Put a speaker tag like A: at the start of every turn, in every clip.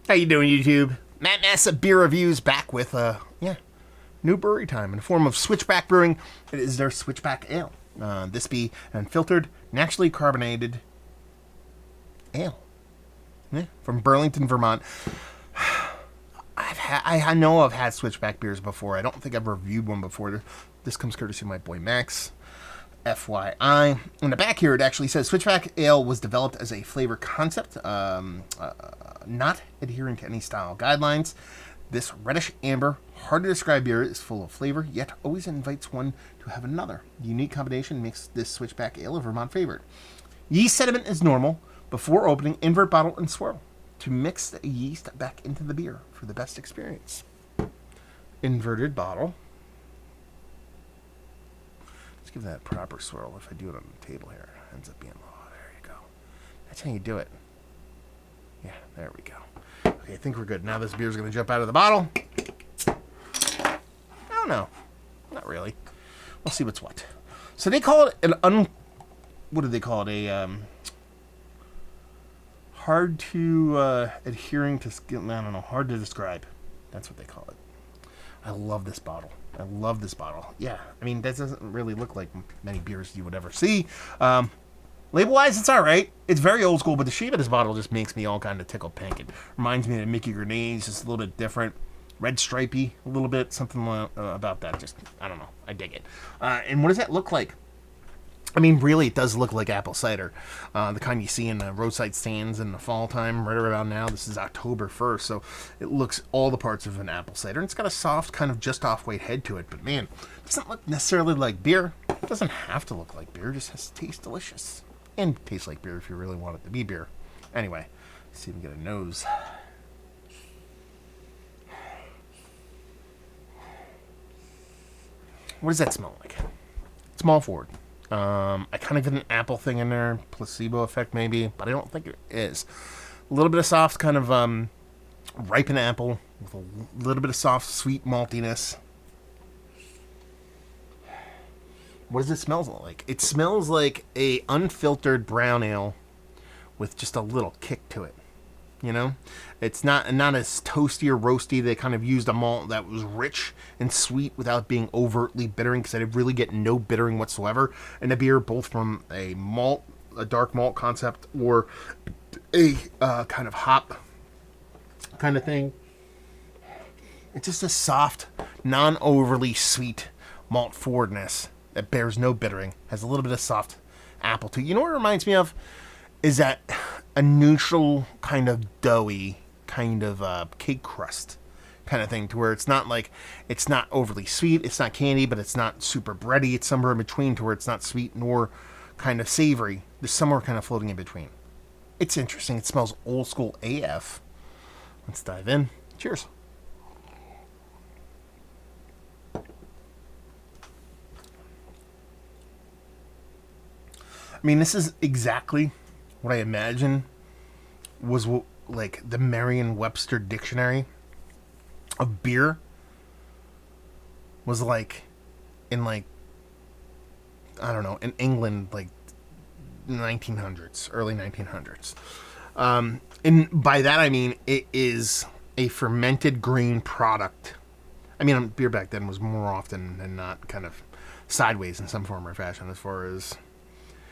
A: How you doing, YouTube? Matt Massa Beer Reviews back with, new brewery time in the form of Switchback Brewing. It is their Switchback Ale. This be an unfiltered, naturally carbonated ale. Yeah, from Burlington, Vermont. I know I've had Switchback beers before. I don't think I've reviewed one before. This comes courtesy of my boy Max. FYI. In the back here, it actually says Switchback Ale was developed as a flavor concept, not adhering to any style guidelines. This reddish amber, hard to describe beer is full of flavor, yet always invites one to have another. The unique combination makes this Switchback Ale a Vermont favorite. Yeast sediment is normal. Before opening, invert bottle and swirl to mix the yeast back into the beer for the best experience. Inverted bottle. Let's give that a proper swirl. If I do it on the table here, it ends up being, oh, there you go. That's how you do it. Yeah, there we go. Okay, I think we're good. Now this beer's going to jump out of the bottle. I don't know. Not really. We'll see what's what. So they call it what do they call it? A, hard to, adhering to, I don't know, hard to describe. That's what they call it. I love this bottle. I love this bottle. Yeah, I mean, that doesn't really look like many beers you would ever see. Label-wise, it's all right. It's very old school, but the shape of this bottle just makes me all kind of tickled pink. It reminds me of Mickey Grenades, just a little bit different. Red stripey, a little bit, something about that. Just, I don't know. I dig it. And what does that look like? I mean, really, it does look like apple cider. The kind you see in the roadside stands in the fall time, right around now. This is October 1st, so it looks all the parts of an apple cider. And it's got a soft, kind of just off-white head to it. But, man, it doesn't look necessarily like beer. It doesn't have to look like beer. It just has to taste delicious. And taste like beer if you really want it to be beer. Anyway, let's see if we can get a nose. What does that smell like? It's malt forward. I kind of get an apple thing in there, placebo effect maybe, but I don't think it is. A little bit of soft kind of ripened apple with a little bit of soft sweet maltiness. What does it smell like? It smells like a unfiltered brown ale with just a little kick to it. You know, it's not as toasty or roasty. They kind of used a malt that was rich and sweet without being overtly bittering, because I really get no bittering whatsoever in a beer, both from a dark malt concept, or a kind of hop kind of thing. It's just a soft, non-overly sweet malt forwardness that bears no bittering, has a little bit of soft apple too. You know what it reminds me of? Is that a neutral kind of doughy kind of cake crust kind of thing, to where it's not overly sweet, it's not candy, but it's not super bready. It's somewhere in between, to where it's not sweet nor kind of savory. There's somewhere kind of floating in between. It's interesting. It smells old school AF. Let's dive in. Cheers. I mean, this is exactly what I imagine was like the Merriam-Webster dictionary of beer was like in, like, I don't know, in England, like 1900s, early 1900s. And by that I mean it is a fermented grain product. I mean, beer back then was more often than not kind of sideways in some form or fashion as far as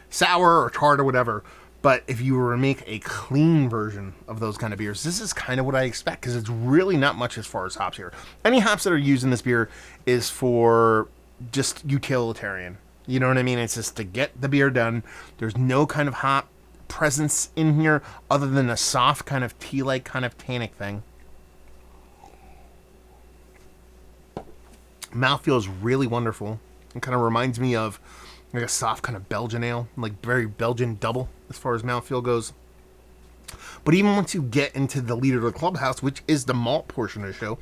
A: sour or tart or whatever. But if you were to make a clean version of those kind of beers, this is kind of what I expect, because it's really not much as far as hops here. Any hops that are used in this beer is for just utilitarian. You know what I mean? It's just to get the beer done. There's no kind of hop presence in here other than a soft kind of tea-like kind of tannic thing. Mouthfeel is really wonderful. It kind of reminds me of like a soft kind of Belgian ale, like very Belgian double as far as mouthfeel goes. But even once you get into the leader of the clubhouse, which is the malt portion of the show,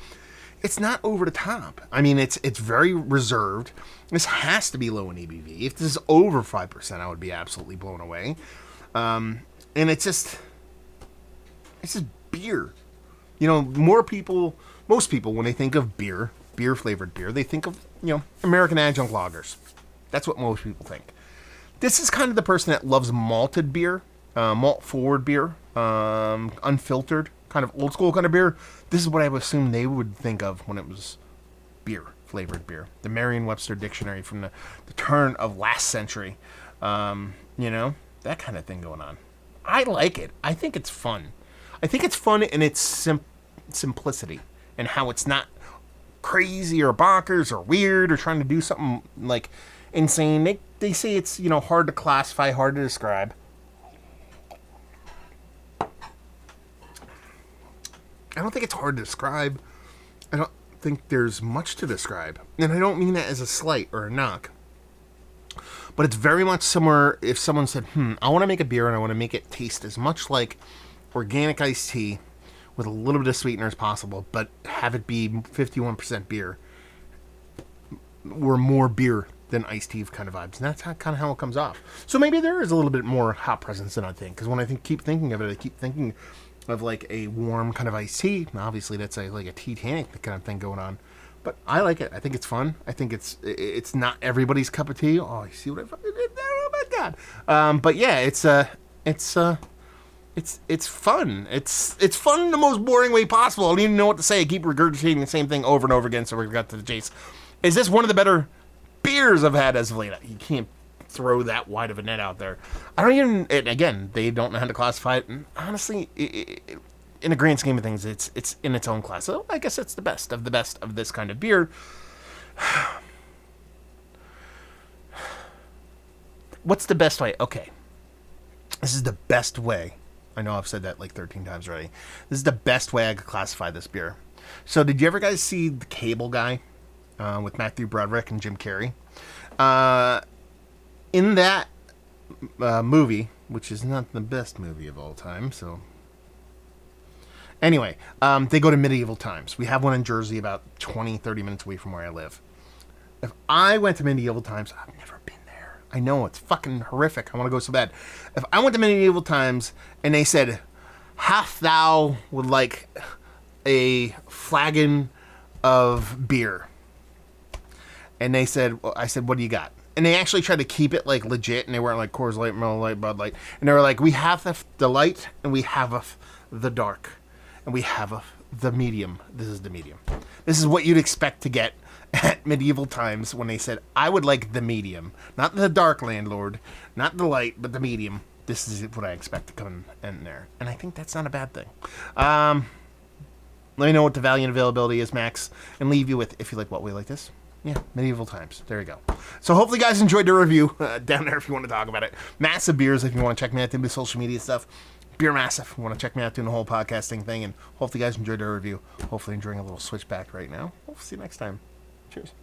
A: it's not over the top. I mean, it's very reserved. This has to be low in ABV. If this is over 5%, I would be absolutely blown away. And it's just beer. You know, most people, when they think of beer flavored beer, they think of, American adjunct lagers. That's what most people think. This is kind of the person that loves malted beer, malt forward beer, unfiltered kind of old school kind of beer, this is what I would assume they would think of when it was beer, flavored beer. The Merriam-Webster dictionary from the turn of last century. You know, that kind of thing going on. I like it. I think it's fun. I think it's fun in its simplicity and how it's not crazy or bonkers or weird or trying to do something like insane. They say it's, you know, hard to classify, hard to describe. I don't think it's hard to describe. I don't think there's much to describe. And I don't mean that as a slight or a knock. But it's very much similar if someone said, I want to make a beer and I want to make it taste as much like organic iced tea with a little bit of sweetener as possible, but have it be 51% beer or more beer than iced tea kind of vibes. And that's kind of how it comes off. So maybe there is a little bit more hop presence than I think. Because when I keep thinking of it, I keep thinking of like a warm kind of iced tea. Now, obviously, that's like a Titanic kind of thing going on. But I like it. I think it's fun. I think it's not everybody's cup of tea. Oh, you see what I fucking did there? Oh my god! But yeah, it's fun. It's fun in the most boring way possible. I don't even know what to say. I keep regurgitating the same thing over and over again. So we got to the chase. Is this one of the better beers I've had as of late? You can't throw that wide of a net out there. I don't even. And again, they don't know how to classify it. And honestly, in the grand scheme of things, it's in its own class. So I guess it's the best of this kind of beer. What's the best way? Okay. This is the best way. I know I've said that like 13 times already. This is the best way I could classify this beer. So did you ever guys see The Cable Guy with Matthew Broderick and Jim Carrey? In that movie, which is not the best movie of all time, so... Anyway, they go to medieval times. We have one in Jersey about 20, 30 minutes away from where I live. If I went to medieval times, I've never been there. I know, it's fucking horrific. I want to go so bad. If I went to medieval times and they said, "Half thou would like a flagon of beer." And they said, I said, "What do you got?" And they actually tried to keep it like legit, and they weren't like Coors Light, Miller Lite, Bud Light. And they were like, "We have the light and we have the dark. And we have the medium." This is the medium. This is what you'd expect to get at medieval times when they said, "I would like the medium." Not the dark, landlord. Not the light, but the medium. This is what I expect to come in there. And I think that's not a bad thing. Let me know what the value and availability is, Max. And leave you with, if you like what we like this. Yeah, medieval times. There you go. So hopefully you guys enjoyed the review. Down there if you want to talk about it. Massive Beers if you want to check me out doing the social media stuff. Beer Massive if you want to check me out doing the whole podcasting thing. And hopefully you guys enjoyed the review. Hopefully enjoying a little switchback right now. We'll see you next time. Cheers.